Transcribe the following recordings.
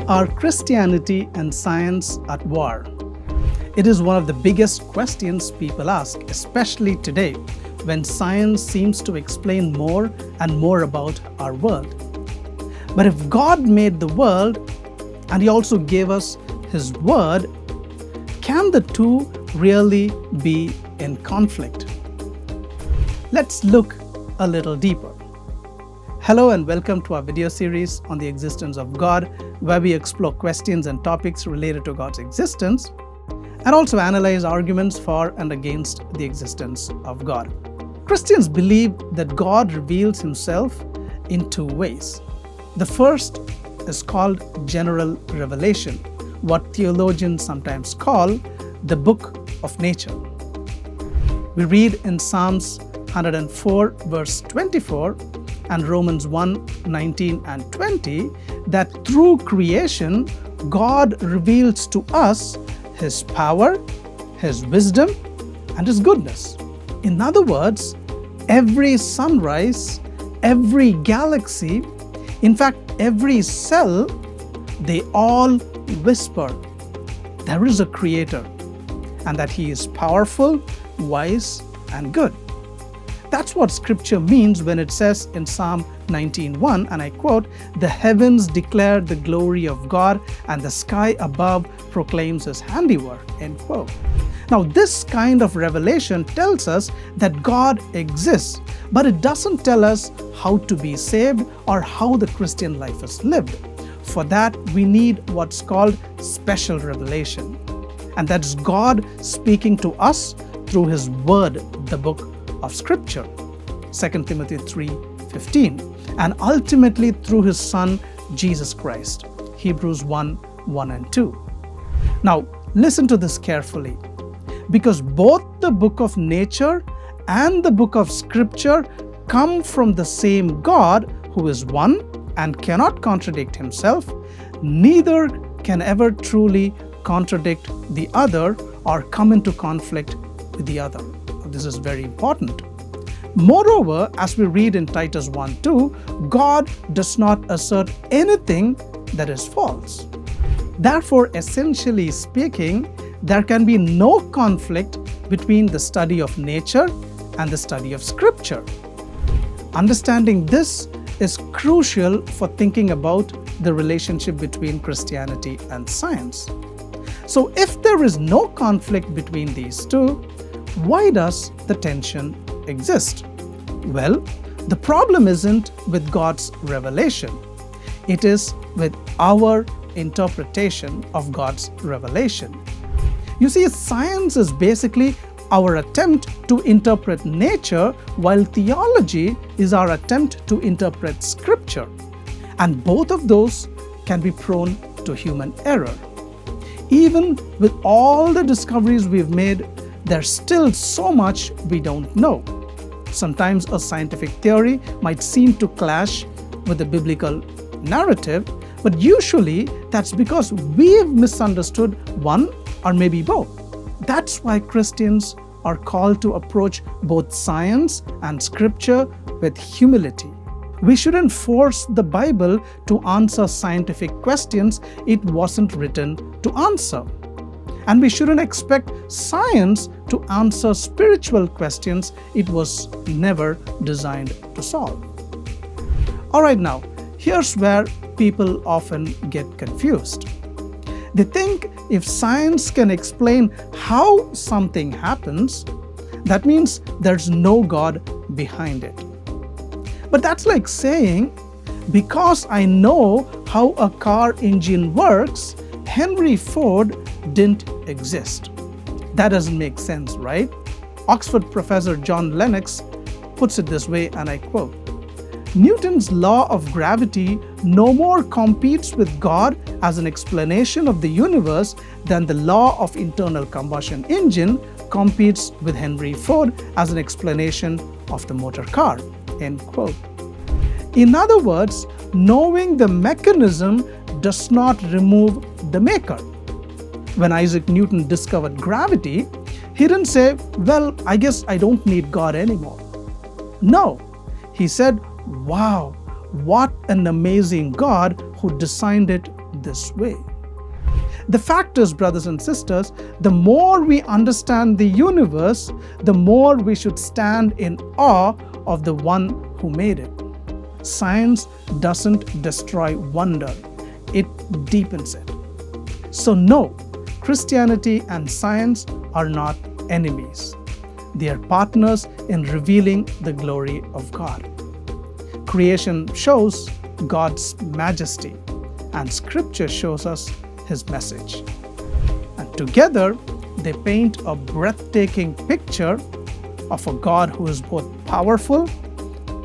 Are Christianity and science at war? It is one of the biggest questions people ask, especially today, when science seems to explain more and more about our world. But if God made the world and He also gave us His Word, can the two really be in conflict? Let's look a little deeper. Hello and welcome to our video series on the existence of God, where we explore questions and topics related to God's existence and also analyze arguments for and against the existence of God. Christians believe that God reveals Himself in two ways. The first is called general revelation, what theologians sometimes call the book of nature. We read in Psalms 104 verse 24 and Romans 1:19 and 20 that through creation, God reveals to us His power, His wisdom, and His goodness. In other words, every sunrise, every galaxy, in fact, every cell, they all whisper, there is a Creator, and that He is powerful, wise, and good. That's what Scripture means when it says in Psalm 19:1, and I quote, "The heavens declare the glory of God, and the sky above proclaims His handiwork," end quote. Now, this kind of revelation tells us that God exists, but it doesn't tell us how to be saved or how the Christian life is lived. For that, we need what's called special revelation. And that's God speaking to us through His Word, the book of Scripture, 2 Timothy 3:15, and ultimately through His Son, Jesus Christ, Hebrews 1:1 and 2. Now, listen to this carefully, because both the book of nature and the book of Scripture come from the same God who is one and cannot contradict Himself. Neither can ever truly contradict the other or come into conflict with the other. This is very important. Moreover, as we read in Titus 1:2, God does not assert anything that is false. Therefore, essentially speaking, there can be no conflict between the study of nature and the study of Scripture. Understanding this is crucial for thinking about the relationship between Christianity and science. So, if there is no conflict between these two, why does the tension exist? Well, the problem isn't with God's revelation. It is with our interpretation of God's revelation. You see, science is basically our attempt to interpret nature, while theology is our attempt to interpret Scripture. And both of those can be prone to human error. Even with all the discoveries we've made, there's still so much we don't know. Sometimes a scientific theory might seem to clash with the biblical narrative, but usually that's because we've misunderstood one or maybe both. That's why Christians are called to approach both science and Scripture with humility. We shouldn't force the Bible to answer scientific questions it wasn't written to answer. And we shouldn't expect science to answer spiritual questions it was never designed to solve. All right, now, here's where people often get confused. They think if science can explain how something happens, that means there's no God behind it. But that's like saying, because I know how a car engine works, Henry Ford didn't exist. That doesn't make sense, right? Oxford professor John Lennox puts it this way, and I quote, "Newton's law of gravity no more competes with God as an explanation of the universe than the law of internal combustion engine competes with Henry Ford as an explanation of the motor car," end quote. In other words, knowing the mechanism does not remove the maker. When Isaac Newton discovered gravity, he didn't say, "Well, I guess I don't need God anymore." No, he said, "Wow, what an amazing God who designed it this way. The fact is, brothers and sisters, the more we understand the universe, the more we should stand in awe of the one who made it. Science doesn't destroy wonder, it deepens it. So no, Christianity and science are not enemies. They are partners in revealing the glory of God. Creation shows God's majesty, and Scripture shows us His message. And together, they paint a breathtaking picture of a God who is both powerful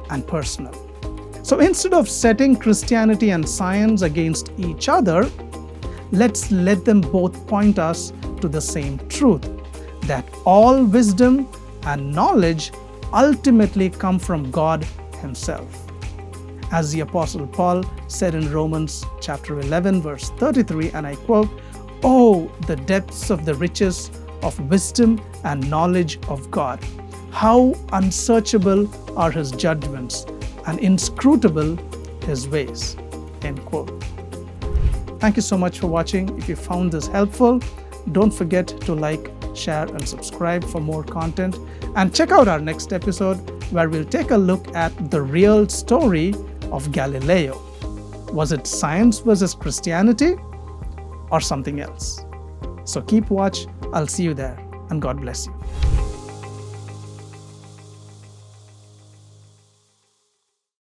and personal. So instead of setting Christianity and science against each other, let's let them both point us to the same truth, that all wisdom and knowledge ultimately come from God Himself. As the Apostle Paul said in Romans chapter 11, verse 33, and I quote, "Oh, the depths of the riches of wisdom and knowledge of God! How unsearchable are His judgments and inscrutable His ways." End quote. Thank you so much for watching. If you found this helpful, don't forget to like, share, and subscribe for more content. And check out our next episode where we'll take a look at the real story of Galileo. Was it science versus Christianity or something else? So keep watch. I'll see you there, and God bless you.